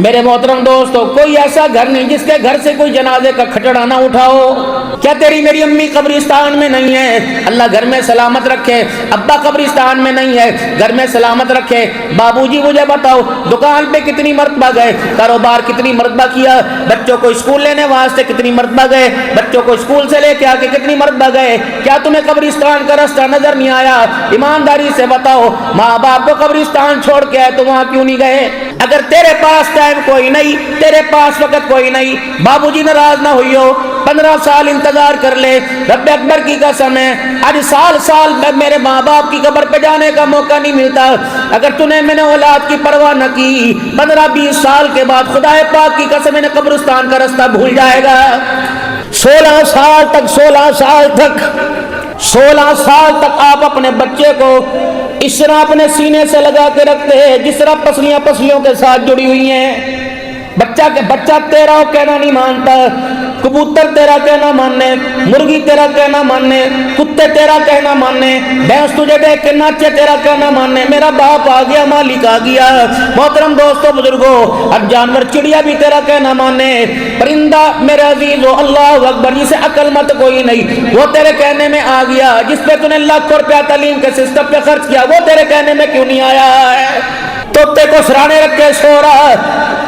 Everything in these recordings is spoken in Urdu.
میرے محترم دوستو، کوئی ایسا گھر نہیں جس کے گھر سے کوئی جنازے کا کھٹڑا نہ اٹھاؤ۔ کیا تیری میری امی قبرستان میں نہیں ہے؟ اللہ گھر میں سلامت رکھے۔ ابا قبرستان میں نہیں ہے، گھر میں سلامت رکھے۔ بابو جی مجھے بتاؤ، دکان پہ کتنی مرتبہ گئے، کاروبار کتنی مرتبہ کیا، بچوں کو اسکول لینے واسطے کتنی مرتبہ گئے، بچوں کو اسکول سے لے کے آ کے کتنی مرتبہ گئے؟ کیا تمہیں قبرستان کا راستہ نظر نہیں آیا؟ ایمانداری سے بتاؤ، ماں باپ کو قبرستان چھوڑ کے آئے تو وہاں کیوں نہیں گئے؟ اگر تیرے پاس ٹائم کوئی نہیں، تیرے پاس وقت کوئی نہیں، بابو جی ناراض نہ ہوئی ہو، 15 سال انتظار کر لے، رب اکبر کی قسم ہے آج سال سال میرے ماں باپ کی قبر پہ جانے کا موقع نہیں ملتا۔ اگر تُنے میں نے اولاد کی پرواہ نہ کی، 15-20 سال کے بعد خدا پاک کی قسم انہیں قبرستان کا راستہ بھول جائے گا۔ 16 سال تک آپ اپنے بچے کو اس طرح اپنے سینے سے لگا کے رکھتے ہیں جس طرح پسلیاں پسلیوں کے ساتھ جڑی ہوئی ہیں۔ بچہ تیرا کہنا نہیں مانتا، کبوتر تیرا کہنا ماننے، مرغی تیرا کہنا ماننے، کتے تیرا کہنا ماننے، بھینس تجھے دیکھ کے ناچے تیرا کہنا ماننے۔ میرا باپ آ گیا، مالک آ گیا۔ محترم دوستو بزرگوں، اب جانور چڑیا بھی تیرا کہنا ماننے، پرندہ میرے عزیزو اللہ اکبر جسے عقل مت کوئی نہیں وہ تیرے کہنے میں آ گیا، جس پہ تُنے لاکھوں روپیہ تعلیم کے سسٹم پہ خرچ کیا وہ تیرے کہنے میں کیوں نہیں آیا ہے؟ توتے کو سرانے رکھ کے سو رہا،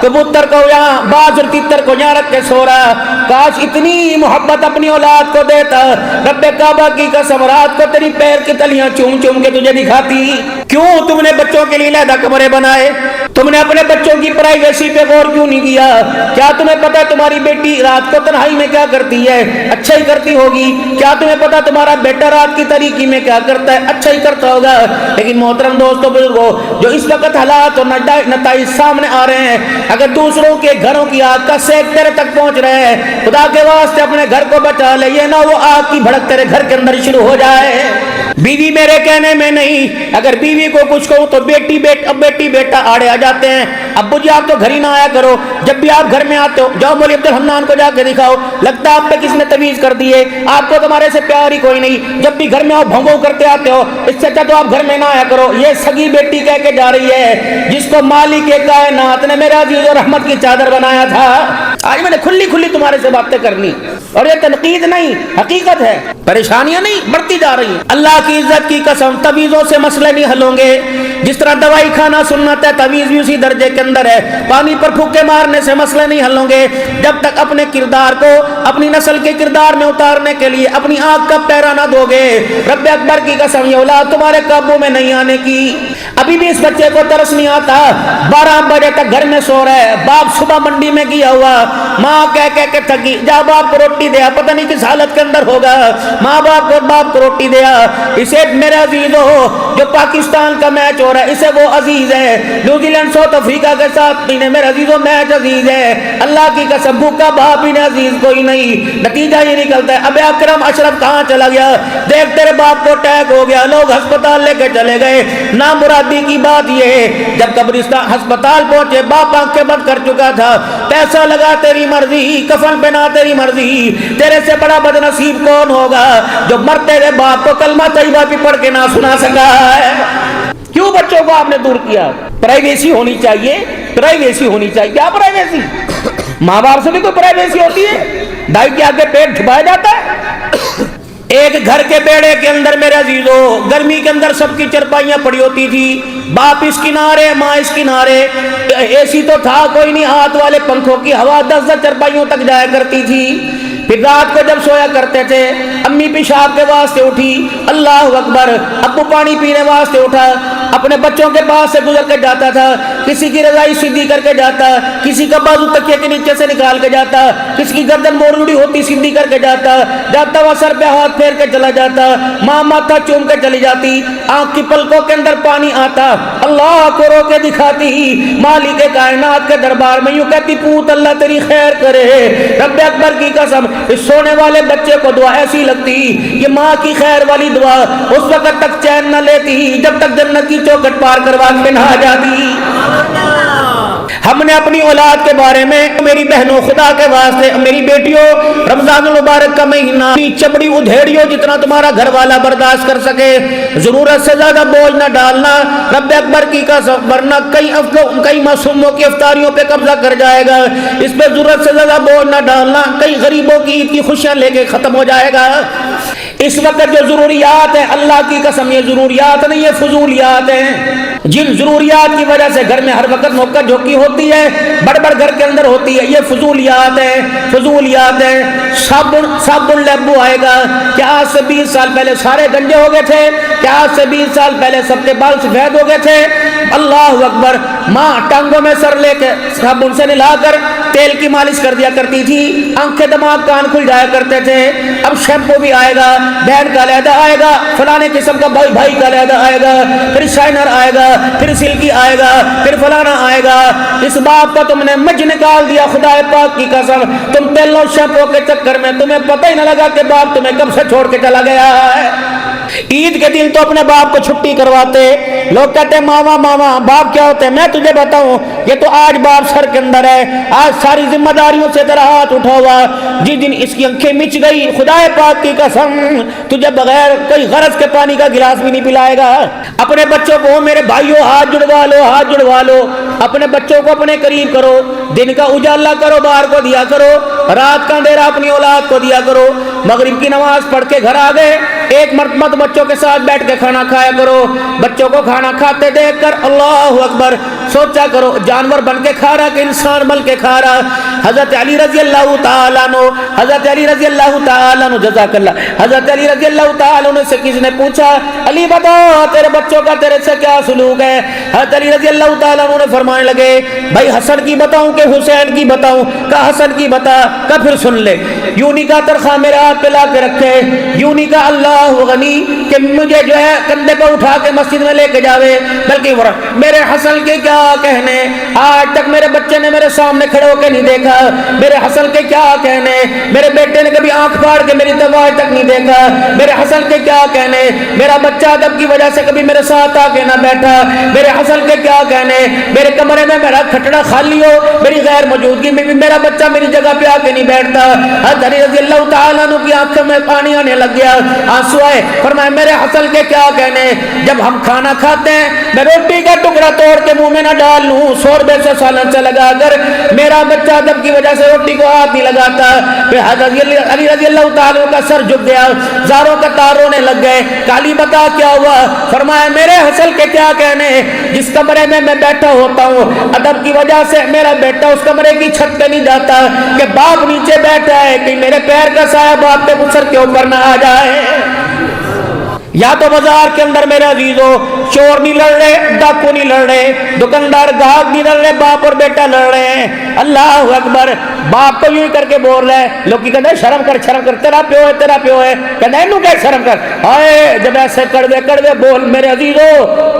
کبوتر کو یہاں، باز اور تیتر کو یہاں رکھ کے سو رہا۔ کاش اتنی محبت اپنی اولاد کو دیتا، رب کعبہ کی قسم رات کو تیری پیر کی تلیاں چوم چوم کے تجھے دکھاتی۔ کیوں تم نے بچوں کے لیے علیحدہ کمرے بنائے؟ تم نے اپنے بچوں کی پرائیویسی پہ غور کیوں نہیں کیا؟ کیا تمہیں پتا تمہاری بیٹی رات کو تنہائی میں کیا کرتی ہے؟ اچھا ہی کرتی ہوگی۔ کیا تمہیں پتا تمہارا بیٹا رات کی تاریکی میں کیا کرتا ہے؟ اچھا ہی کرتا ہوگا۔ لیکن محترم دوستو بزرگوں، جو اس وقت حالات اور نتائج سامنے آ رہے ہیں، اگر دوسروں کے گھروں کی آگ کا سیک تیرے تک پہنچ رہے ہیں، خدا کے واسطے اپنے گھر کو بچا لے، یہ نہ وہ آگ کی بھڑک تیرے گھر کے اندر شروع ہو جائے۔ بیوی میرے کہنے میں نہیں، اگر بیوی کو کچھ کہوں تو بیٹی بیٹا آڑے آ جاتے ہیں۔ ابو جی آپ تو گھر ہی نہ آیا کرو، جب بھی آپ گھر میں آتے ہو جاؤ مولوی عبد الحنان کو جا کے دکھاؤ، لگتا ہے آپ پہ کس نے تمیز کر دی ہے، آپ کو تمہارے سے پیار ہی کوئی نہیں، جب بھی گھر میں آؤ بھونگوں کرتے آتے ہو، اس سے اچھا تو آپ گھر میں نہ آیا کرو۔ یہ سگی بیٹی کہہ کے جا رہی ہے جس کو مالک کائنات نے میرا عزیز و رحمت کی چادر بنایا تھا۔ آج میں نے کھلی تمہارے سے باتیں کرنی، اور یہ تنقید نہیں حقیقت ہے، پریشانیاں نہیں بڑھتی جا رہی ہیں۔ اللہ کی عزت کی قسم تعویذوں سے مسئلے نہیں حل ہوں گے۔ جس طرح دوائی کھانا سنت ہے، تعویذ بھی اسی درجے کے اندر ہے۔ پانی پر پھوکے مارنے سے مسئلے نہیں حل ہوں گے جب تک اپنے کردار کو اپنی نسل کے کردار میں اتارنے کے لیے اپنی آنکھ کا پیرا نہ دو گے۔ رب اکبر کی قسم یہ اولاد تمہارے قابو میں نہیں آنے کی۔ ابھی بھی اس بچے کو ترس نہیں آتا، 12 بجے تک گھر میں سو رہا ہے، باپ صبح منڈی میں گیا ہوا، ماں کہہ کے تھکی، جا باپ کو روٹی دیا، پتہ نہیں کس حالت کے اندر ہوگا، ماں باپ کو روٹی دیا۔ اسے میرے عزیز ہو، جو پاکستان کا میچ ہو رہا ہے اسے وہ عزیز ہے، نیوزی لینڈ ساؤتھ افریقہ کے ساتھ بھی میرے عزیزوں میچ عزیز ہے۔ اللہ کی قسم بھوکا باپ ہی نے عزیز کوئی نہیں۔ نتیجہ یہ نکلتا ہے اب اکرم اشرف کہاں چلا گیا؟ دیکھ تیرے باپ کو اٹیک ہو گیا، لوگ ہسپتال لے کے چلے گئے۔ نامرادی کی بات یہ ہے جب قبرستان ہسپتال پہنچے باپ آنکھیں بند کر چکا تھا، پیسہ لگا تیری مرضی، کفن پہنا تیری مرضی۔ تیرے سے بڑا بد نصیب کون ہوگا جو مرتے ہوئے باپ کو کلمہ طیبہ بھی پڑھ کے نہ سنا سکا ہے؟ کیوں بچوں کو آپ نے دور کیا؟ پرائیویسی ہونی چاہیے، پرائیویسی ہونی چاہیے۔ کیا پرائیویسی؟ ماں باپ سے بھی کوئی پرائیویسی ہوتی ہے؟ دائی کے آگے پیٹ چھپایا جاتا ہے؟ ایک گھر کے بیڑے کے اندر میرے عزیزو گرمی کے اندر سب کی چرپائیاں پڑی ہوتی تھی، باپ اس کنارے ماں اس کنارے، اے سی تو تھا کوئی نہیں، ہاتھ والے پنکھوں کی ہوا 10 چرپائیوں تک جایا کرتی تھی۔ پھر رات کو جب سویا کرتے تھے امی پیشاب کے واسطے اٹھی، اللہ اکبر، ابو پانی پینے واسطے اٹھا، اپنے بچوں کے پاس سے گزر کے جاتا تھا، کسی کی رضائی سیدھی کر کے جاتا، کسی کا بازو تکیے کے نیچے سے نکال کے جاتا، کسی کی گردن موڑی ہوتی سیدھی کر کے جاتا ہوا سر پہ ہاتھ پھیر کے چلا جاتا، ماں ماتھا چوم کے چلی جاتی، آنکھ کی پلکوں کے اندر پانی آتا، اللہ کو رو کے دکھاتی، مالک کائنات کے دربار میں یوں کہتی پوت اللہ تیری خیر کرے۔ رب اکبر کی قسم اس سونے والے بچے کو دعا ایسی لگتی کہ ماں کی خیر والی دعا اس وقت تک چین نہ لیتی جب تک جنت کی چوکھٹ پار کروا کے نہ آ جاتی۔ ہم نے اپنی اولاد کے بارے میں، میری بہنوں خدا کے واسطے، میری بیٹیوں، رمضان المبارک کا مہینہ چمڑی ادھیڑیوں جتنا تمہارا گھر والا برداشت کر سکے، ضرورت سے زیادہ بوجھ نہ ڈالنا، رب اکبر کی قسم، ورنہ کئی معصوموں کی افطاریوں پہ قبضہ کر جائے گا، اس پہ ضرورت سے زیادہ بوجھ نہ ڈالنا، کئی غریبوں کی عید کی خوشیاں لے کے ختم ہو جائے گا۔ اس وقت جو ضروریات ہیں، اللہ کی قسم یہ ضروریات نہیں، یہ فضولیات ہیں، جن ضروریات کی وجہ سے گھر میں ہر وقت نوکا جھوکی ہوتی ہے، بڑبڑ گھر کے اندر ہوتی ہے، یہ فضولیات ہیں، فضولیات ہیں۔ صابن لیبو آئے گا، کیا آج سے 20 سال پہلے سارے گنجے ہو گئے تھے؟ کیا آج سے 20 سال پہلے سب کے بال سفید ہو گئے تھے؟ اللہ اکبر، ماں ٹانگوں میں سر لے کے صابن سے نلا کر تیل کی مالش کر دیا کرتی تھی، آنکھیں دماغ کان کھل جایا کرتے تھے۔ اب شیمپو بھی آئے گا، بہن کا علیحدہ آئے گا، فلانے قسم کا بھائی کا علیحدہ آئے گا، پھر شائنر آئے گا، پھر سلکی آئے گا، پھر فلانا آئے گا۔ اس بات کا تم نے مجھ نکال دیا، خدا پاک کی قسم، تم تیل اور شیمپو کے چکر میں تمہیں پتہ ہی نہ لگا کہ باپ تمہیں کب سے چھوڑ کے چلا گیا ہے۔ عید کے دن تو اپنے باپ کو چھٹی کرواتے، لوگ کہتے ہیں ماما ماما، باپ کیا ہوتے ہیں؟ میں تجھے بتاؤں، یہ تو آج باپ سر کے اندر ہے، آج ساری ذمہ داریوں سے تیرا ہاتھ اٹھا ہوا، جس دن اس کی آنکھیں مچ گئی، خدا پاک کی قسم تجھے بغیر کوئی غرض کے پانی کا گلاس بھی نہیں پلائے گا۔ اپنے بچوں کو، میرے بھائیوں، ہاتھ جڑوا لو، ہاتھ جڑوا لو، اپنے بچوں کو اپنے قریب کرو، دن کا اجالا کرو، باہر کو دیا کرو، رات کا اندھیرا اپنی اولاد کو دیا کرو۔ مغرب کی نماز پڑھ کے گھر آ گئے، ایک مرتبہ بچوں کے ساتھ بیٹھ کے کھانا کھایا کرو، بچوں کو کھانا کھاتے دیکھ کر اللہ اکبر سوچا کرو، جانور بن کے کھا رہا کہ انسان بن کے کھا رہا۔ حضرت علی رضی اللہ تعالیٰ عنہ، حضرت علی رضی اللہ تعالیٰ عنہ، جزاک اللہ، حضرت علی رضی اللہ تعالیٰ عنہ سے کسی نے پوچھا، علی بتا تیرے بچوں کا تیرے سے کیا سلوک ہے؟ حضرت علی رضی اللہ تعالیٰ عنہ نے فرمانے لگے، بھائی حسن کی بتاؤں کہ حسین کی بتاؤں؟ کہا حسن کی بتا، کہا پھر سن لے، یوں نہیں کہا ترخواہ میرے ہاتھ پہ لا کے رکھے، یوں نہیں کہا اللہ غنی کہ مجھے جو ہے کندھے پہ اٹھا کے مسجد میں لے کے جاوے، بلکہ میرے حسن کے کیا کہنے، آج تک میرے بچے نے میرے سامنے کھڑے ہو کے نہیں دیکھا، میرے حسن کے کیا کہنے، میرے بیٹے نے کبھی آنکھ پھاڑ کے میری دعا تک نہیں دیکھا، میرے حسن کے کیا کہنے، میرا بچہ ادب کی وجہ سے کبھی میرے ساتھ آ کے نہ بیٹھا، میرے حسن کے کیا کہنے، میرے کمرے میں میرا کھٹڑا خالی ہو، میری غیر موجودگی میں بھی میرا بچہ میری جگہ پہ آ کے نہیں بیٹھتا۔ حضرت علی رضی اللہ تعالیٰ عنہ کی آنکھوں میں پانی آنے لگ گیا، آنسو آئے، فرمایا میرے حسن کے کیا کہنے، جب ہم کھانا کھاتے ہیں میں روٹی کا ٹکڑا توڑ کے منہ میں نہ ڈال لوں، 100 روپے سے سالن سے لگا کر میرا بچہ ادب کی وجہ سے روٹی کو ہاتھ نہیں لگاتا۔ پھر حضرت علی رضی اللہ تعالیٰ کا سر جھک گیا، زاروں کا تار رونے لگ گئے، کالی بتا کیا ہوا؟ فرمایا میرے حسن کے کیا کہنے، جس کمرے میں میں بیٹھا ہوتا ہوں ادب کی وجہ سے میرا بیٹا اس کمرے کی چھت پہ نہیں جاتا کہ باپ نیچے بیٹھا ہے کہ میرے پیر کا سایہ باپ کے سر کے اوپر نہ آ جائے۔ یا تو بازار کے اندر میرے عزیزو چور نہیں لڑ رہے، ڈاکو نہیں لڑ رہے، دکاندار گاہک نہیں لڑ رہے، باپ اور بیٹا لڑ رہے ہیں۔ اللہ اکبر، باپ کو یوں کر کے بول رہے ہیں، لوگ کہتے ہیں شرم کر شرم کر، تیرا پیو ہے تیرا پیو ہے، کہتے ہیں انہوں کیا شرم کر، ہائے جب ایسے کڑوے بول میرے عزیزو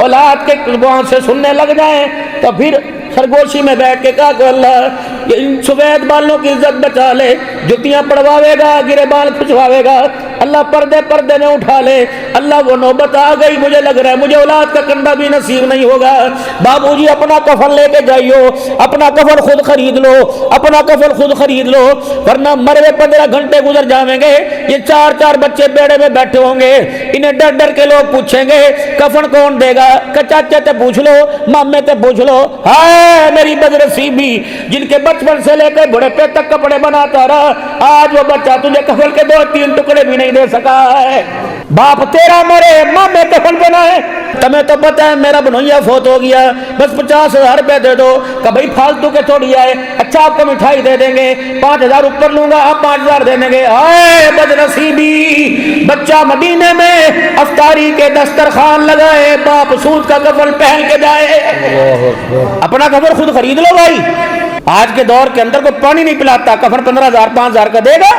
اولاد کے وہاں سے سننے لگ جائیں تو پھر خرگوشی میں بیٹھ کے کہا کہ اللہ ان سفید بالوں کی عزت بچا لے، جتیاں پڑواوے گا، گرے بال کھچواوے گا، اللہ پردے میں اٹھا لے، اللہ وہ نوبت آ گئی، مجھے لگ رہا ہے مجھے اولاد کا کنڈا بھی نصیب نہیں ہوگا۔ بابو جی اپنا کفن لے کے جائیو، اپنا کفن خود خرید لو، اپنا کفن خود خرید لو، ورنہ مرے 15 گھنٹے گزر جائیں گے، یہ 4 بچے بیڑے میں بیٹھے ہوں گے، انہیں ڈر ڈر کے لوگ پوچھیں گے کفن کون دے گا، چاچے تے پوچھ لو، مامے تے پوچھ لو، ہائے میری بدنصیبی، جن کے بچپن سے لے کے بڑے پہ تک کپڑے بناتا رہا، آج وہ بچہ تجھے کفن کے 2-3 ٹکڑے بھی نہیں دے سکا ہے۔ باپ تیرا مرے، مامے کفن بنائے، تمہیں تو پتہ ہے میرا بنویا فوت ہو گیا، بس 50,000 روپے دے دو، کہ بھائی فالتو کے تھوڑی آئے، اچھا آپ کو مٹھائی دے دیں گے، 5,000 اوپر لوں گا، آپ 5,000 دے دیں گے۔ آئے بدنصیبی، بچہ مدینے میں افطاری کے دسترخوان لگائے، باپ سود کا کفن پہن کے جائے، اپنا کفن خود خرید لو بھائی۔ آج کے دور کے اندر کوئی پانی نہیں پلاتا، کفن 15,000 5,000 کا دے گا۔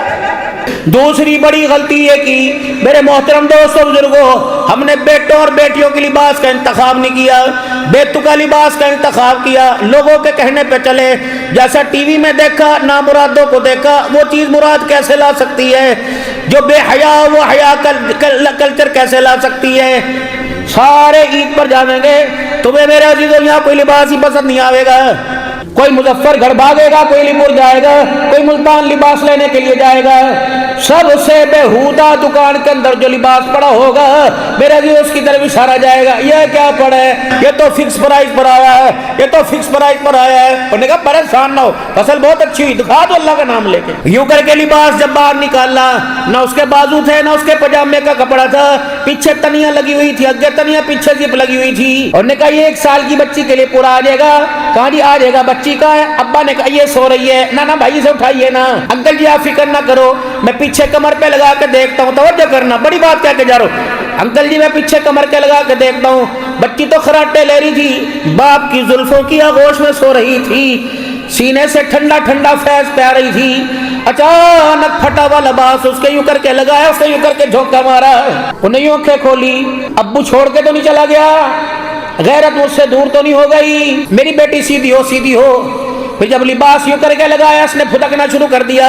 دوسری بڑی غلطی یہ کی میرے محترم دوستوں بزرگوں، ہم نے بیٹوں اور بیٹیوں کے لباس کا انتخاب نہیں کیا، بیتو کا لباس کا انتخاب کیا، لوگوں کے کہنے پہ چلے، جیسا ٹی وی میں دیکھا نامرادوں کو دیکھا، وہ چیز مراد کیسے لا سکتی ہے، جو بے حیا وہ حیا کلچر کیسے لا سکتی ہے۔ سارے عید پر جائیں گے، تمہیں میرے عزیزوں یہاں کوئی لباس ہی پسند نہیں آئے گا، کوئی مظفر گڑھ بھاگے گا، کوئی علی پور جائے گا، کوئی ملتان لباس لینے کے لیے جائے گا، سب سے بےہودہ دکان کے اندر جو لباس پڑا ہوگا میرا جی اس کی طرف اشارہ جائے گا، یہ کیا پڑا ہے، یہ تو فکس پرائز پر آیا ہے، یہ تو فکس پرائز پر آیا ہے۔ انہوں نے کہا پریشان نہ ہو، فصل بہت اچھی ہوئی، دکھا دو اللہ کا نام لے کے۔ یوں کر کے لباس جب باہر نکالا، نہ اس کے بازو تھے نہ اس کے پجامے کا کپڑا تھا، پیچھے تنیاں لگی ہوئی تھی، آگے تنیاں، پیچھے زپ لگی ہوئی تھی۔ انہوں نے کہا یہ 1 سال کی بچی کے لیے پورا آ جائے گا۔ کہاں جی آ جائے گا، بچی کا ہے؟ ابا نے کہا یہ سو رہی ہے۔ نہ بھائی سے اٹھائیے نا، انکل جی آپ فکر نہ کرو، میں پیچھے کمر پہ لگا کے دیکھتا ہوں، توجہ کرنا، بڑی بات کہہ کے جا رہا ہوں، انکل جی میں پیچھے کمر کے لگا کے دیکھتا ہوں۔ بچی تو خراٹے لے رہی تھی، باپ کی زلفوں کی آغوش میں سو رہی تھی، سینے سے ٹھنڈا ٹھنڈا فیض پہ رہی تھی۔ اچانک پھٹا ہوا لباس اس کے یوں کر کے لگایا، اس نے یوں کر کے جھونکا مارا، انہیں یوں آنکھیں کھولی، ابو چھوڑ کے تو نہیں چلا گیا، غیرت مجھ سے دور تو نہیں ہو گئی، میری بیٹی سیدھی ہو سیدھی ہو۔ پھر جب لباس یوں کر کے لگایا، اس نے پھٹکنا شروع کر دیا،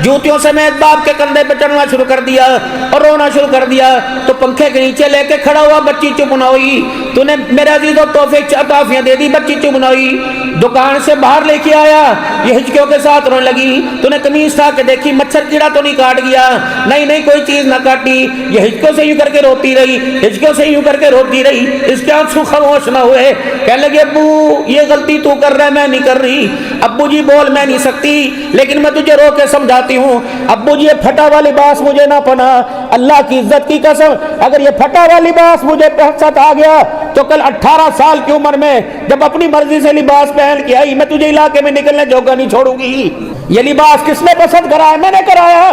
جوتیوں سمیت باپ کے کندھے پہ چڑھنا شروع کر دیا اور رونا شروع کر دیا۔ تو پنکھے کے نیچے لے کے کھڑا ہوا، بچی چپ نہ ہوئی۔ تو نے میرے عزیز و تحفے عطافیاں دے دی، بچی چپ نہ ہوئی۔ دکان سے باہر لے کے آیا، یہ ہچکیوں کے ساتھ رونے لگی۔ تو نے قمیص اٹھا کے دیکھی، مچھر کیڑا تو نہیں کاٹ گیا؟ نہیں کوئی چیز نہ کاٹی، یہ ہچکیوں سے یوں کر کے روتی رہی، ہچکیوں سے یوں کر کے روتی رہی، اس کے آنسو خاموش نہ ہوئے۔ کہنے لگے ابو یہ غلطی تو کر رہا ہے، میں نہیں کر رہی۔ ابو جی بول میں نہیں سکتی، لیکن میں تجھے رو کے سمجھاتی ہوں۔ ابو جی یہ پھٹا ہوا لباس مجھے نہ پہنا، اللہ کی عزت کی قسم، اگر یہ پھٹا ہوا لباس مجھے پسند آ گیا تو کل 18 سال کی عمر میں جب اپنی مرضی سے لباس پہن کے آئی، میں تجھے علاقے میں نکلنے جوگا نہیں چھوڑوں گی۔ یہ لباس کس نے پسند کرایا؟ میں نے کرایا۔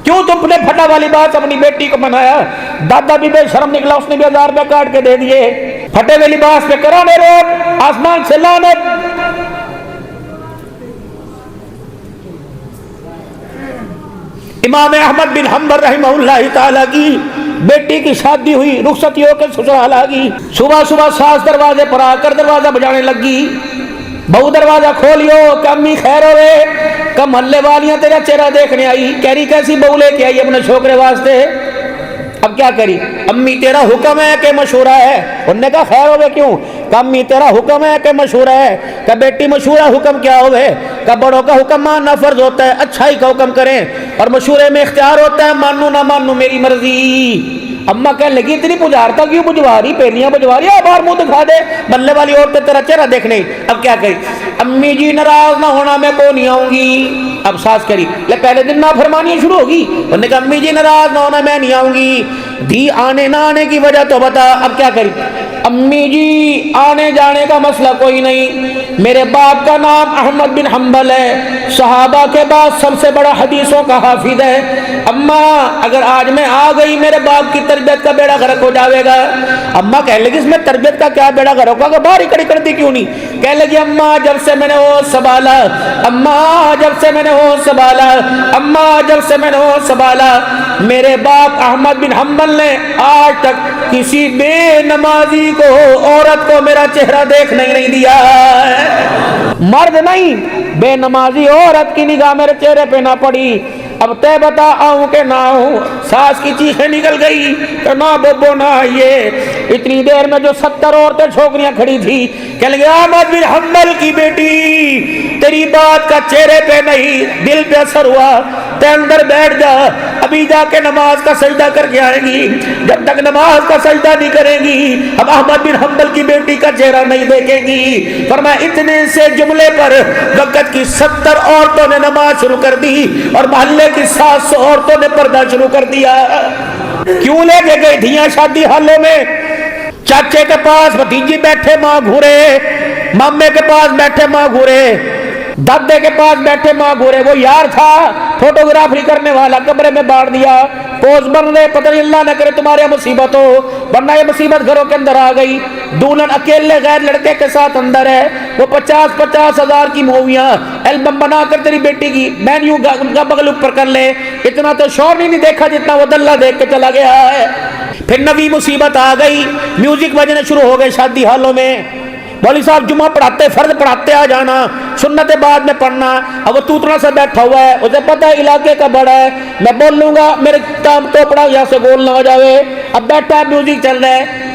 کیوں تم نے پھٹا ہوا لباس اپنی بیٹی کو بنایا؟ دادا بھی بے شرم نکلا، اس نے بھی 1000 روپے کاٹ کے دے دیے۔ پھٹے ہوئے لباس پہ کرانے روک، آسمان سے لعنت۔ امام احمد بن حنبل رحمہ اللہ تعالیٰ کی بیٹی کی شادی ہوئی، رخصتی ہو کے سسرال آ گئی۔ صبح صبح ساس دروازے پر آ کر دروازہ بجانے لگی، بہو دروازہ کھولیو کہ امی خیر ہوئے، کہ محلے والیاں تیرا چہرہ دیکھنے آئی۔ کہہ رہی کیسی بہو لے کے آئی اپنے چھوکرے واسطے؟ اب کیا کری؟ امی تیرا حکم ہے کہ مشورہ ہے؟ انہوں نے کہا خیر ہوئے کیوں؟ کہ امی تیرا حکم ہے کہ مشورہ ہے؟ کہ بیٹی مشورہ حکم کیا ہوئے؟ کہ بڑوں کا حکم ماننا فرض ہوتا ہے، اچھائی کا حکم کریں، اور مشورے میں اختیار ہوتا ہے، مانو نہ مانو میری مرضی۔ اماں کہنے لگی اتنی پجارتا کیوں بجوا رہی، پیلیاں بجوا رہی، باہر منہ دکھا دے، بلے والی عورتیں تیرا چہرہ دیکھنے۔ اب کیا کری؟ امی جی ناراض نہ ہونا، میں کو نہیں آؤں گی۔ اب ساس کری لے پہلے دن نافرمانی شروع ہوگی۔ انہوں نے کہا امی جی ناراض نہ ہونا، میں نہیں آؤں گی۔ دی آنے نہ آنے کی وجہ تو بتا۔ اب کیا کری؟ امی جی آنے جانے کا مسئلہ کوئی نہیں، میرے باپ کا نام احمد بن حنبل ہے، صحابہ کے بعد سب سے بڑا حدیثوں کا حافظ ہے۔ اماں اگر آج میں آ گئی میرے باپ کی تربیت کا بیڑا غرق ہو جاوے گا۔ اماں کہنے لگی اس میں تربیت کا کیا بیڑا غرق ہوگا، باہر اکڑی کرتی کیوں نہیں؟ کہنے لگی اماں جب سے میں نے ہوش سنبھالا، اماں جب سے میں نے ہوش سنبھالا، اماں جب سے میں نے ہوش سنبھالا، میرے باپ احمد بن حنبل نے آج تک کسی بے نمازی کو، عورت کو میرا چہرہ دیکھنے ہی نہیں دیا ہے۔ مرد نہیں، بے نمازی عورت کی نگاہ میرے چہرے پہ نہ پڑی۔ اب تے بتا آؤں کہ نہ آؤں؟ ساس کی چیخیں نکل گئی کہ نہ ببو نہ آئیے۔ اتنی دیر میں جو 70 عورتیں چھوکریاں کھڑی تھی، کہنے لگے احمد بن حنبل کی بیٹی تیری بات کا چہرے پہ نہیں دل پہ اثر ہوا، تے اندر بیٹھ جا، ابھی جا کے نماز کا سجدہ کر کے آئیں گی، جب تک نماز کا سجدہ نہیں کریں گی اب احمد بن حنبل کی بیٹی کا چہرہ نہیں دیکھیں گی۔ فرمایا اتنے سے جملے پر وقت کی 70 عورتوں نے نماز شروع کر دی اور محلے کی 700 عورتوں نے پردہ شروع کر دیا۔ کیوں لے کے گئی دھیاں شادی حالوں میں؟ چاچے کے پاس بھتیجی بیٹھے ماں گھورے، مامے کے پاس بیٹھے ماں گھورے، دادے کے پاس بیٹھے ماں گھورے۔ وہ یار تھا فوٹوگرافی کرنے والا، کمرے میں باڑ دیا، پوز بن رہے، پتہ نہیں اللہ نہ کرے تمہارے مصیبت ہو، ورنہ یہ مصیبت گھروں کے اندر آ گئی۔ دولہن اکیلے غیر لڑکے کے ساتھ اندر ہے، وہ 50-50 ہزار کی موویاں البم بنا کر تیری بیٹی کی مینیو ان کا بغل اوپر کر لے۔ اتنا تو شور نہیں دیکھا جتنا وہ دلہ دیکھ کے چلا گیا ہے۔ پھر نوی مصیبت آ گئی، میوزک بجنے شروع ہو گئے شادی حالوں میں۔ مولوی صاحب جمعہ پڑھاتے، فرض پڑھاتے آ جانا، سنت بعد میں پڑھنا۔ اب وہ توتنا سے بیٹھا ہوا ہے، اسے پتہ ہے علاقے کا بڑا ہے، میں بول لوں گا میرے کام تو پڑا یہاں سے گول نہ ہو جاوے۔ اب بیٹھا ہے، میوزک چل رہا ہے،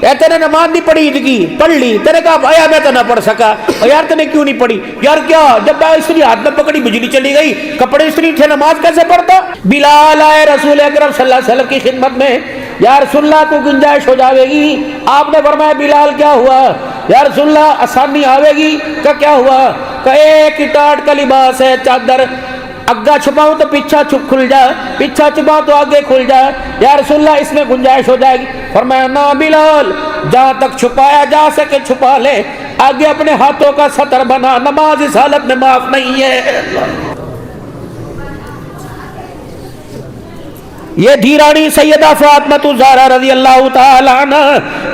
تیرے نماز نہیں پڑھی عید کی، پڑھ لی، تیرے کہا بھائی میں تو نہ پڑھ سکا، اور یار تینے کیوں نہیں پڑھی؟ یار کیا، جب میں استری ہاتھ میں پکڑی بجلی چلی گئی، کپڑے استری تھے، نماز کیسے پڑھتا؟ بلال آئے رسول اکرم صلی اللہ علیہ وسلم کی خدمت میں، یا رسول اللہ کو گنجائش ہو جاوے گی؟ آپ نے فرمایا بلال کیا ہوا؟ یا رسول اللہ آسانی آوے گی؟ کیا ہوا؟ کہ ایک ٹاٹ کا لباس ہے، چادر، اگا چھپاؤں تو پیچھا چھپ کھل جائے، پیچھا چھپاؤں تو آگے کھل جائے، یا رسول اللہ اس میں گنجائش ہو جائے گی؟ فرمایا نا بلال، جہاں تک چھپایا جا سکے چھپا لے، آگے اپنے ہاتھوں کا سطر بنا، نماز اس حالت میں معاف نہیں ہے۔ یہ دھیرانی سیدہ فاطمہ الزہرا رضی اللہ تعالی عنہ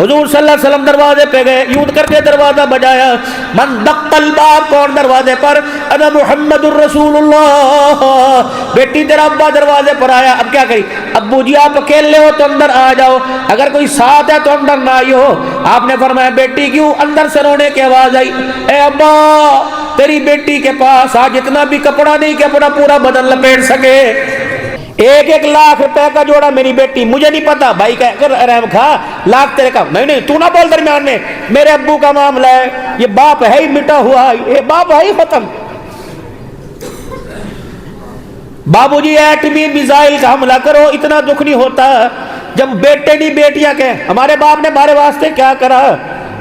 حضور صلی اللہ علیہ وسلم دروازے پہ گئے، یوں کر کے دروازہ بجایا، من دق الباب، کون دروازے پر؟ انا محمد الرسول اللہ، بیٹی تیرا ابا دروازے پر آیا۔ اب کیا کری؟ ابو جی آپ اکیلے ہو تو اندر آ جاؤ، اگر کوئی ساتھ ہے تو اندر نہ آئی ہو۔ آپ نے فرمایا بیٹی کیوں؟ اندر سے رونے کی آواز آئی، اے ابا تیری بیٹی کے پاس آج اتنا بھی کپڑا نہیں کہ اپنا پورا بدن لپیٹ سکے، 1,00,000 روپے کا جوڑا میری بیٹی، مجھے نہیں پتا بھائی کا رحم کھا، لاکھ تیرے کا، نہیں تو نہ بول درمیان میں، میرے ابو کا معاملہ ہے، یہ باپ ہے ہی مٹا ہوا، یہ باپ ہے ہی ختم۔ بابو جی ایٹمی میزائل کا حملہ کرو، اتنا دکھ نہیں ہوتا جب بیٹے نہیں بیٹیاں کے۔ ہمارے باپ نے ہمارے واسطے کیا کرا،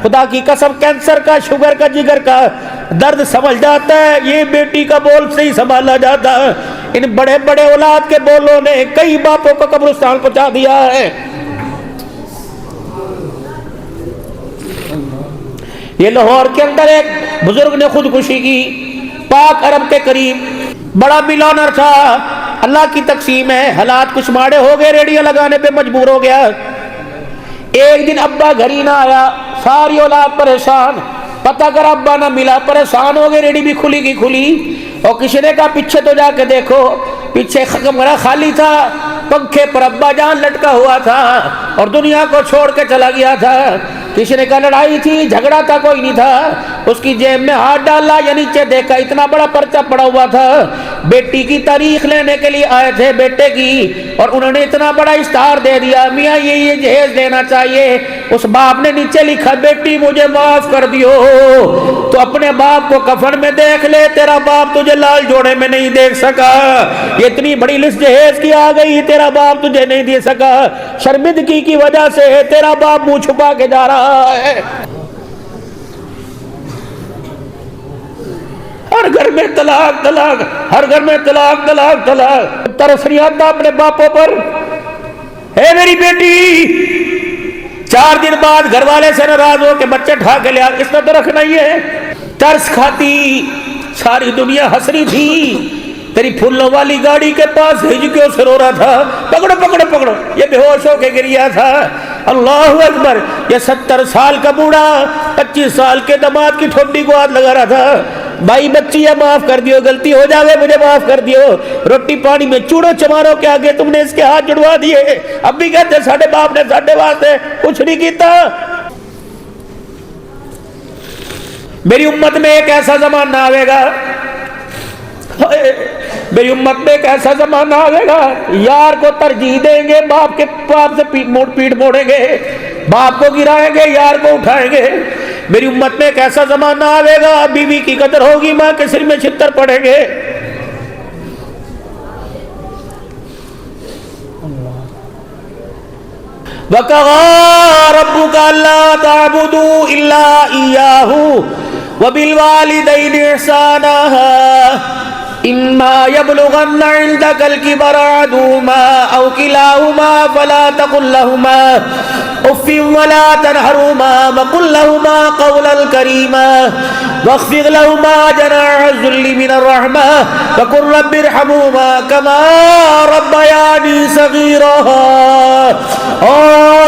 خدا کی قسم، کینسر کا، شوگر کا، جگر کا درد سمجھ جاتا ہے، یہ بیٹی کا بول سے ہی سنبھالا جاتا ہے۔ ان بڑے بڑے اولاد کے بولوں نے کئی باپوں کو قبرستان پہنچا دیا ہے۔ یہ لاہور کے اندر ایک بزرگ نے خودکشی کی، پاک عرب کے قریب، بڑا ملونر تھا، اللہ کی تقسیم ہے، حالات کچھ ماڑے ہو گئے، ریڈیو لگانے پہ مجبور ہو گیا۔ ایک دن ابا گھر ہی نہ آیا، ساری اولاد پریشان، پتہ کر ابا نہ ملا، پریشان ہو گئے، ریڈی بھی کھلی کی کھلی، اور کسی نے کہا پیچھے تو جا کے دیکھو، پیچھے کمرہ خالی تھا، پنکھے پر ابا جان لٹکا ہوا تھا اور دنیا کو چھوڑ کے چلا گیا تھا۔ کسی نے کہا لڑائی تھی، جھگڑا تھا، کوئی نہیں تھا، اس کی جیب میں ہاتھ ڈالا یا نیچے دیکھا، اتنا بڑا پرچہ پڑا ہوا تھا، بیٹی کی تاریخ لینے کے لیے آئے تھے بیٹے کی، اور انہوں نے اتنا بڑا اشتہار دے دیا، میاں یہ جہیز دینا چاہیے۔ اس باپ نے نیچے لکھا بیٹی مجھے معاف کر دیو، تو اپنے باپ کو کفن میں دیکھ لے، تیرا باپ تجھے لال جوڑے میں نہیں دیکھ سکا، یہ اتنی بڑی لسٹ جہیز کی آ گئی، تیرا باپ تجھے نہیں دے سکا، شرمندگی کی وجہ سے تیرا باپ منہ چھپا کے جا رہا ہے۔ ہر گھر میں طلاق طلاق، ہر گھر میں طلاق طلاق طلاق، ترس نہیں آتا اپنے باپوں پر۔ اے میری بیٹی، 4 دن بعد گھر والے سے ناراض ہو کے بچے ٹھا کے لیا، اس نے تو رکھنا ہی ہے، ترس کھاتی، ساری دنیا ہنس رہی تھی، تیری پھولوں والی گاڑی کے پاس ہجکیوں سے رو رہا تھا، پکڑو پکڑو پکڑو، یہ بے ہوش ہو کے گریا تھا۔ اللہ اکبر، یہ 70 سال کا بوڑھا 25 سال کے دماد کی ٹھوڈی کو ہاتھ لگا رہا تھا، بھائی بچی ہے معاف کر دیو، غلطی ہو جاوے مجھے معاف کر دیو، روٹی پانی میں چوڑو چماروں کے آگے تم نے اس کے ہاتھ جڑوا دیے، اب بھی کہتے ساڑھے باپ نے ساڑھے واسطے کچھ نہیں کیتا۔ میری امت میں ایک ایسا زمانہ آئے گا، میری امت میں ایک ایسا زمانہ آئے گا، یار کو ترجیح دیں گے، باپ سے پیٹ موڑیں گے، باپ کو گرائیں گے، یار کو اٹھائیں گے۔ میری امت میں ایک ایسا زمانہ آئے گا، بیوی کی قدر ہوگی، ماں کے سر میں چھتر پڑیں گے۔ وَقَضَىٰ رَبُّكَ أَلَّا تَعْبُدُوا إِلَّا إِيَّاهُ وَبِالْوَالِدَيْنِ إِحْسَانًا إِمَّا يَبْلُغَنَّ عِندَكَ الْكِبَرَ أَحَدُهُمَا أَوْ كِلَاهُمَا فَلَا تَقُل لَّهُمَا أُفٍّ وَلَا تَنْهَرْهُمَا وَقُل لَّهُمَا قَوْلًا كَرِيمًا وَاخْفِضْ لَهُمَا جَنَاحَ الذُّلِّ مِنَ الرَّحْمَةِ وَقُل رَّبِّ ارْحَمْهُمَا كَمَا رَبَّيَانِي صَغِيرًا۔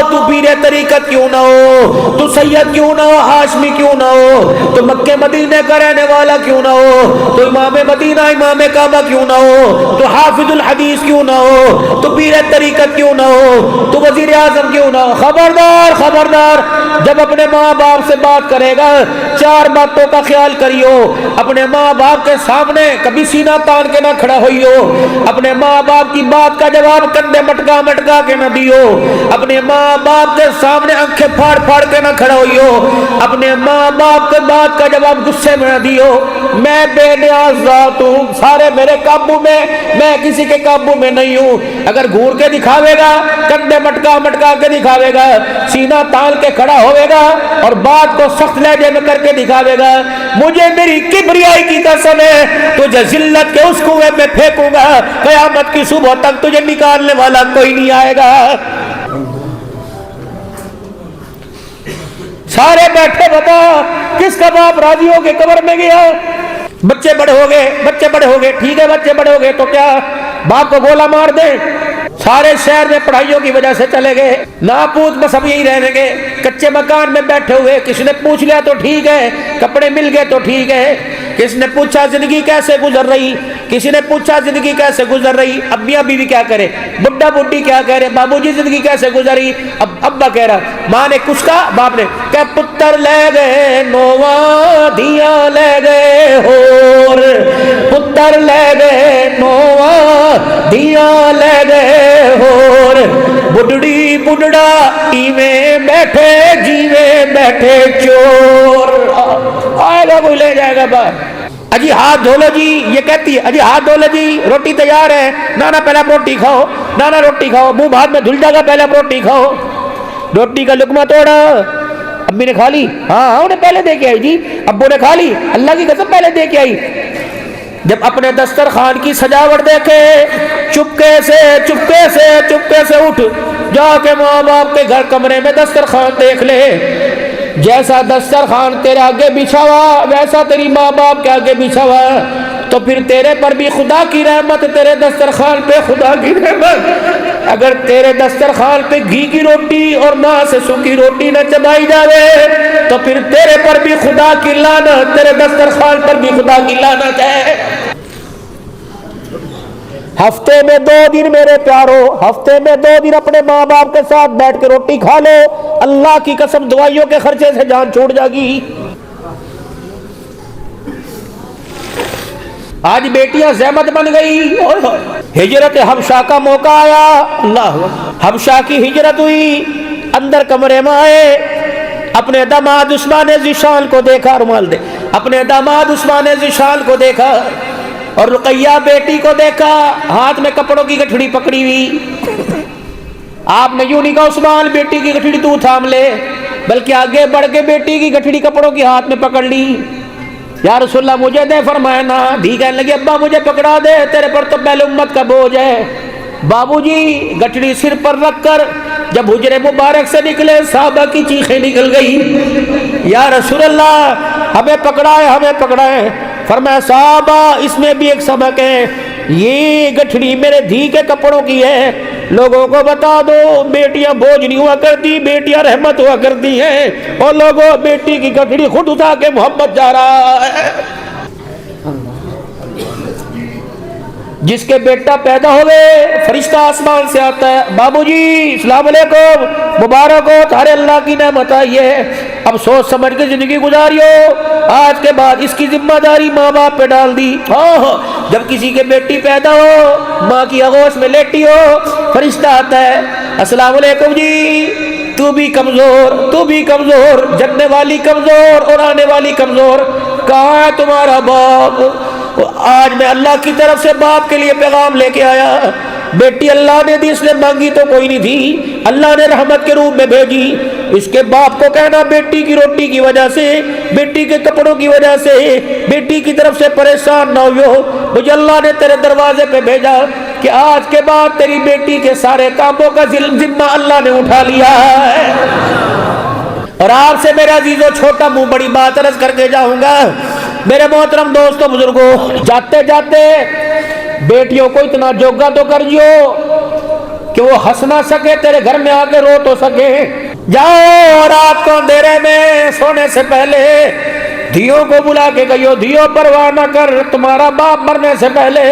تو پیر طریقت کیوں نہ ہو، تو سید کیوں نہ ہو، ہاشمی کیوں نہ ہو، تو مکہ مدینے کا رہنے والا کیوں نہ ہو، تو امام مدینہ امام کعبہ کیوں نہ ہو، تو حافظ الحدیث کیوں نہ ہو، تو پیر طریقت کیوں نہ ہو، تو وزیر اعظم کیوں نہ ہو، خبردار خبردار، جب اپنے ماں باپ سے بات کرے گا 4 باتوں کا خیال کریو۔ اپنے ماں باپ کے سامنے کبھی سینہ تان کے نہ کھڑا ہوئیو، اپنے ماں باپ کی بات کا جواب کندھے مٹکا مٹکا کے نہ دیو، اپنے ماں باپ کے سامنے آنکھیں پھاڑ پھاڑ کے نہ کھڑا ہوئیو، اپنے ماں باپ کے بات کا جواب غصے میں نہ دیو۔ میں بے نیاز ذات ہوں، سارے میرے قابو میں کسی کے قابو میں نہیں ہوں۔ اگر گھور کے دکھاوے گا، کندھے مٹکا مٹکا کے دکھاوے گا، سینہ تان کے کھڑا ہوئے گا اور بات کو سخت لہجے میں کر کے دکھاوے گا، مجھے میری کبریائی کی قسم ہے تجھے ذلت کے اس کنویں میں پھینکوں گا، قیامت کی صبح تک تجھے نکالنے والا کوئی نہیں آئے گا۔ سارے بیٹھے، بتا کس کا باپ راضی ہو کے قبر میں گیا؟ بچے بڑے ہو گئے، ٹھیک ہے بچے بڑے ہو گئے تو کیا باپ کو گولا مار دیں؟ سارے شہر میں پڑھائیوں کی وجہ سے چلے گئے، ناپوت بس اب یہی رہنے گے، کچے مکان میں بیٹھے ہوئے، کسی نے پوچھ لیا تو ٹھیک ہے، کپڑے مل گئے تو ٹھیک ہے، کس نے پوچھا زندگی کیسے گزر رہی، کسی نے پوچھا زندگی کیسے گزر رہی، اب میاں بیوی کیا کرے، بڈھا بڈھی کیا کہہ رہے، بابو جی زندگی کیسے گزری، اب ابا کہہ رہا، ماں نے کچھ کہا، باپ نے کہ پتر لے گئے نواں دھیاں لے گئے ہور، پتر لے گئے نواں دھیاں لے گئے ہور، بڈڑی بڈڑا ایویں بیٹھے جیویں بیٹھے چور، آئے گا کوئی لے جائے گا باہر۔ اجی ہاتھ دھو لو جی، یہ کہتی ہے اجی ہاتھ دھو لو جی، روٹی تیار ہے، نانا پہلے آپ روٹی کھاؤ، نانا روٹی کھاؤ، منہ بھات میں دھل جائے گا، پہلے آپ روٹی کھاؤ، روٹی کا لقمہ توڑا، امی نے کھا لی، ہاں انہیں پہلے دے کے آئی جی، ابو نے کھا لی، اللہ کی قسم پہلے دے کے آئی۔ جب اپنے دسترخوان کی سجاوٹ دیکھے، چپکے سے اٹھ جا کے ماں باپ کے گھر کمرے میں دسترخوان دیکھ لے، جیسا دسترخوان تیرے آگے بچھا ہوا ویسا تیری ماں باپ کے آگے بچھا ہوا، تو پھر تیرے پر بھی خدا کی رحمت، تیرے دسترخوان پہ خدا کی رحمت۔ اگر تیرے دسترخوان پہ گھی کی روٹی اور ماں سے سوکھی روٹی نہ چبائی جاوے تو پھر تیرے پر بھی خدا کی لعنت، تیرے دسترخوان پر بھی خدا کی لعنت ہے۔ ہفتے میں 2 دن میرے پیارو، ہفتے میں 2 دن اپنے ماں باپ کے ساتھ بیٹھ کے روٹی کھا لو، اللہ کی قسم دوائیوں کے خرچے سے جان چھوٹ جائے گی۔ آج بیٹیاں زحمت بن گئی، ہجرت حبشہ کا موقع آیا، اللہ حبشہ کی ہجرت ہوئی، اندر کمرے میں آئے، اپنے داماد عثمان ذیشان کو دیکھا، رومال دے، اپنے داماد عثمان ذیشان کو دیکھا اور رقیہ بیٹی کو دیکھا، ہاتھ میں کپڑوں کی گٹھڑی پکڑی ہوئی۔ آپ نے یوں نہیں کہا عثمان بیٹی کی گٹھڑی تو تھام لے، بلکہ آگے بڑھ کے بیٹی کی گٹھڑی کپڑوں کی ہاتھ میں پکڑ لی۔ یا رسول اللہ مجھے دے، فرمایا نا، دھی کہنے لگی ابا مجھے پکڑا دے، تیرے پر تو پہلے امت کا بوجھ ہے۔ بابو جی گٹھڑی سر پر رکھ کر جب حجرے مبارک سے نکلے، صحابہ کی چیخیں نکل گئی، یا رسول اللہ ہمیں پکڑا ہے۔ فرمایا صحابہ اس میں بھی ایک سبق ہے، یہ گٹھڑی میرے دھی کے کپڑوں کی ہے، لوگوں کو بتا دو بیٹیاں بوجھ نہیں ہوا کرتی، بیٹیاں رحمت ہوا کرتی ہیں، اور لوگوں بیٹی کی گٹھڑی خود اٹھا کے محمد جا رہا ہے۔ جس کے بیٹا پیدا ہوئے فرشتہ آسمان سے آتا ہے، بابو جی السلام علیکم، مبارک ہو، تمہارے اللہ کی نعمت آئی ہے، اب سوچ سمجھ کے زندگی گزاریو، آج کے بعد اس کی ذمہ داری ماں باپ پہ ڈال دی۔ جب کسی کے بیٹی پیدا ہو، ماں کی آغوش میں لیٹی ہو، فرشتہ آتا ہے، السلام علیکم جی، تو بھی کمزور، جگنے والی کمزور اور آنے والی کمزور، کہاں ہے تمہارا باپ؟ آج میں اللہ کی طرف سے باپ کے لیے پیغام لے کے آیا، بیٹی اللہ نے دی، اس نے مانگی تو کوئی نہیں تھی، اللہ نے رحمت کے روپ میں بھیجی، اس کے باپ کو کہنا بیٹی کی روٹی کی وجہ سے، بیٹی کے کپڑوں کی وجہ سے، بیٹی کی طرف سے پریشان نہ ہو، مجھے اللہ نے تیرے دروازے پہ بھیجا کہ آج کے بعد تیری بیٹی کے سارے کاموں کا ذمہ اللہ نے اٹھا لیا ہے۔ اور آپ سے میرے عزیزوں چھوٹا منہ بڑی بات عرض کر کے جاؤں گا، میرے محترم دوستوں بزرگوں، جاتے جاتے بیٹیوں کو اتنا جوگا تو کریو کہ وہ ہنس نہ سکے، تیرے گھر میں آ کے رو تو سکے۔ جاؤ رات کو اندھیرے میں سونے سے پہلے دھیوں کو بلا کے کہیو، دھیوں پرواہ نہ کر، تمہارا باپ مرنے سے پہلے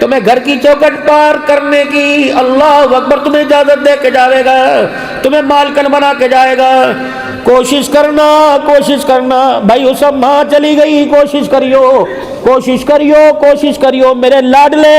تمہیں گھر کی چوکھٹ پار کرنے کی اللہ اکبر تمہیں اجازت دے کے جائے گا، تمہیں مالکن بنا کے جائے گا۔ کوشش کرنا بھائی، اس ماں چلی گئی، کوشش کریو میرے لاڈلے،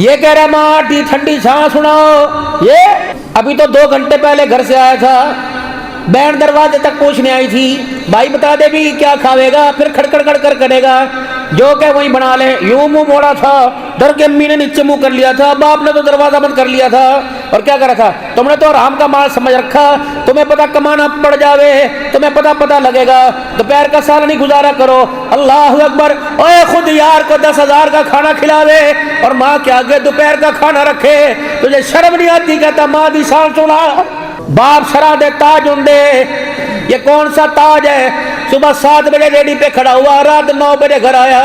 یہ کہہ رہا ماں ٹھنڈی چھاں سناؤ. یہ ابھی تو 2 گھنٹے پہلے گھر سے آیا تھا, بہن دروازے تک پوچھنے آئی تھی بھائی بتا دے بھی کیا کھاوے گا, پھر کھڑ کر کرے گا, جو کہ وہی بنا لے. یوں منہ موڑا تھا, ڈر کے امی نے نیچے منہ کر لیا تھا, باپ نے تو دروازہ بند کر لیا تھا. اور کیا کرا تھا, تم نے تو حرام کا مال سمجھ رکھا, تمہیں پتہ کمانا پڑ جاوے, تمہیں پتہ لگے گا, دوپہر کا سارا نہیں گزارا کرو. اللہ اکبر. اوے خود یار کو 10,000 کا کھانا کھلاوے اور ماں کے آگے دوپہر کا کھانا رکھے, تجھے شرم نہیں آتی؟ کہتا ماں دی شان سنا. باپ سرا دے تاج ہندے, یہ کون سا تاج ہے؟ صبح 7 بجے ریڈی پہ کھڑا ہوا, رات 9 بجے گھر آیا.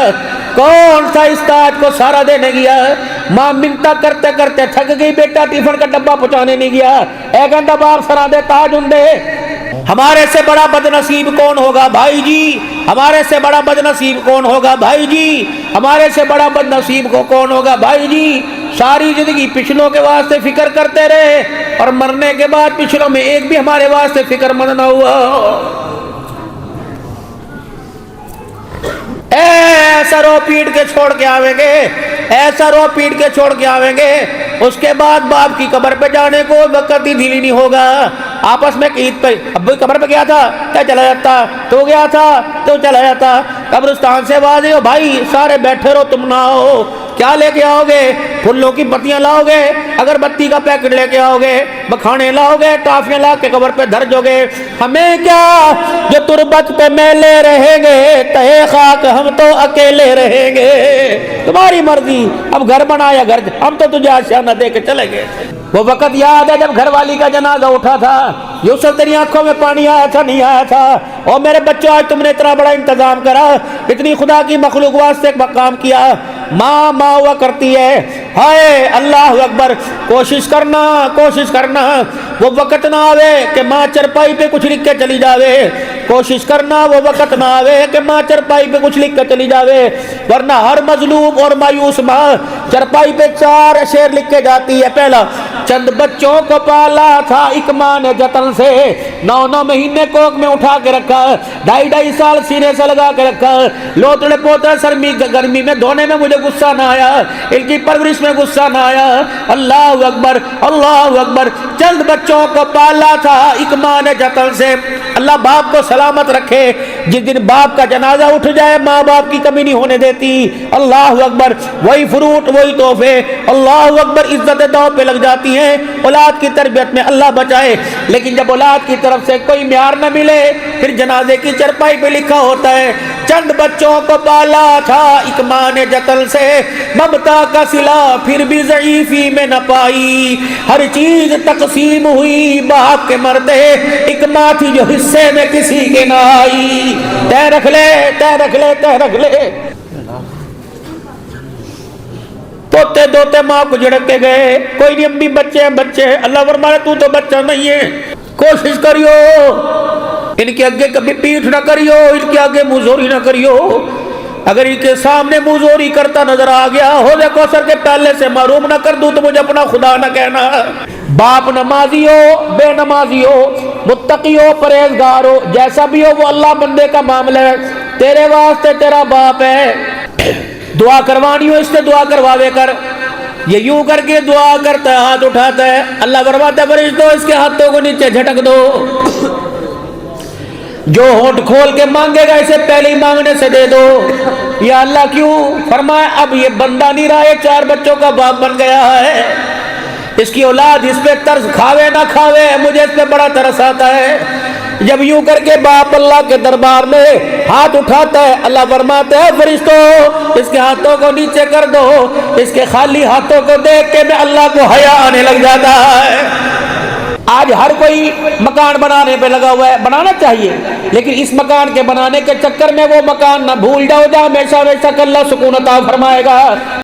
کون سا اس تاج کو سارا دینے گیا؟ ماں منتا کرتے کرتے تھک گئی, بیٹا ٹیفن کا ڈبہ پہنچانے نہیں گیا. اے گندا باپ سرا دے تاج ہندے. ہمارے سے بڑا بد نصیب کون ہوگا بھائی جی؟ ہمارے سے بڑا بد نصیب کون ہوگا بھائی جی؟ ہمارے سے بڑا بد نصیب کو کون ہوگا بھائی جی؟ ساری زندگی پچھلوں کے واسطے فکر کرتے رہے اور مرنے کے بعد پچھلوں میں ایک بھی ہمارے واسطے فکر مند نہ ہوا. ایسا رو پیٹ کے چھوڑ کے آویں گے, ایسا رو پیٹ کے چھوڑ کے آویں گے, اس کے بعد باپ کی قبر پہ جانے کو وقت ہی دلی نہیں ہوگا. آپس میں عید پہ ابو قبر پہ گیا تھا کیا چلا جاتا, تو گیا تھا تو چلا جاتا. قبرستان سے آواز ہو بھائی سارے بیٹھے رہو, تم نہ آؤ. کیا لے کے آؤ گے؟ پھلوں کی پتیاں لاؤ گے, اگر بتی کا پیکٹ لے کے آؤ گے, مکھانے لاؤ گے, ٹافیاں لا کے قبر پہ دھر جو گے. ہمیں کیا جو تربت پہ میلے رہیں گے, تہے خاک ہم تو اکیلے رہیں گے. تمہاری مرضی, اب گھر بنا یا گھر, ہم تو تجھے آشیانہ دے کے چلے گئے. وہ وقت یاد ہے جب گھر والی کا جنازہ اٹھا تھا, یوسف تیری آنکھوں میں پانی آیا تھا نہیں آیا تھا؟ اور میرے بچوں آج تم نے اتنا بڑا انتظام کرا, اتنی خدا کی مخلوق واسطے ایک مقام کیا. ماں ہوا کرتی ہے, ہائے اللہ اکبر. کوشش کرنا وہ وقت نہ آوے کہ ماں چرپائی پہ کچھ لکھ کے چلی جاوے. کوشش کرنا وہ وقت نہ آوے کہ ماں چرپائی پہ کچھ لکھ کے چلی جاوے, ورنہ ہر مظلوم اور مایوس ماں چرپائی پہ 4 شعر لکھ کے جاتی ہے. پہلا, چند بچوں کو پالا تھا ایک ماں نے جتن سے, 9 مہینے کوک میں اٹھا کے رکھا, 2.5 سال سینے سے لگا کے رکھا. لوتڑے پوتڑے سرمی گرمی میں دھونے میں مجھے غصہ نہ آیا, ان کی پرورش میں غصہ نہ آیا. اللہ اکبر, اللہ اکبر. چند بچوں کو پالا تھا ایک ماں نے جتن سے. اللہ باپ کو سلامت رکھے. جس دن باپ کا جنازہ اٹھ جائے ماں باپ کی کمی نہیں ہونے دیتی. اللہ اکبر. وہی فروٹ وہی تحفے, اللہ اکبر, عزت دو پہ لگ جاتی ہیں اولاد کی تربیت میں. اللہ بچائے. لیکن جب اولاد کی طرف سے کوئی معیار نہ ملے, پھر جنازے کی چرپائی پہ لکھا ہوتا ہے, چند بچوں کو پالا تھا ایک ماں نے جتن سے, ممتا کا صلہ پھر بھی ضعیفی میں نہ پائی. ہر چیز تقسیم ہوئی باپ کے مرتے, ایک ماں تھی جو حصے میں کسی کے نہ آئی. تہ رکھ لے, تہ رکھ لے, تہ رکھ لے. پوتے دوتے ماں کو جھڑک کے گئے, کوئی نہیں امی بچے ہیں بچے ہیں. اللہ فرمایا تو تو بچہ نہیں ہے, کوشش کریو, ان کے آگے کبھی پیٹھ نہ کریو, ان کے آگے منہ نہ کریو. اگر ان کے سامنے منہ کرتا نظر آ گیا, حوض کوثر کے پیالے سے محروم نہ کر دوں تو مجھے اپنا خدا نہ کہنا. باپ نمازی ہو بے نمازی ہو, متقی ہو پرہیزگار ہو, جیسا بھی ہو وہ اللہ بندے کا معاملہ ہے. تیرے واسطے تیرا باپ ہے, دعا کروانی ہو اس سے دعا کرواوے کر. یہ یوں کر کے دعا کرتا ہے, ہاتھ اٹھاتا ہے, اللہ فرماتا ہے فرشتوں اس کے ہاتھوں کو نیچے جھٹک دو. جو ہونٹ کھول کے مانگے گا اسے پہلے ہی مانگنے سے دے دو. یا اللہ کیوں؟ فرمایا اب یہ بندہ نہیں رہا, یہ 4 بچوں کا باپ بن گیا ہے. اس کی اولاد اس پہ ترس کھاوے نہ کھاوے, مجھے اس پہ بڑا ترس آتا ہے. جب یوں کر کے باپ اللہ کے دربار میں ہاتھ اٹھاتا ہے, اللہ فرماتا ہے فرشتوں اس کے ہاتھوں کو نیچے کر دو. اس کے خالی ہاتھوں کو دیکھ کے میں اللہ کو حیا آنے لگ جاتا ہے. آج ہر کوئی مکان بنانے پہ لگا ہوا ہے, بنانا چاہیے, لیکن اس مکان کے بنانے کے چکر میں وہ مکان نہ بھول جاؤ جہاں ہمیشہ ہمیشہ اللہ سکون عطا فرمائے گا.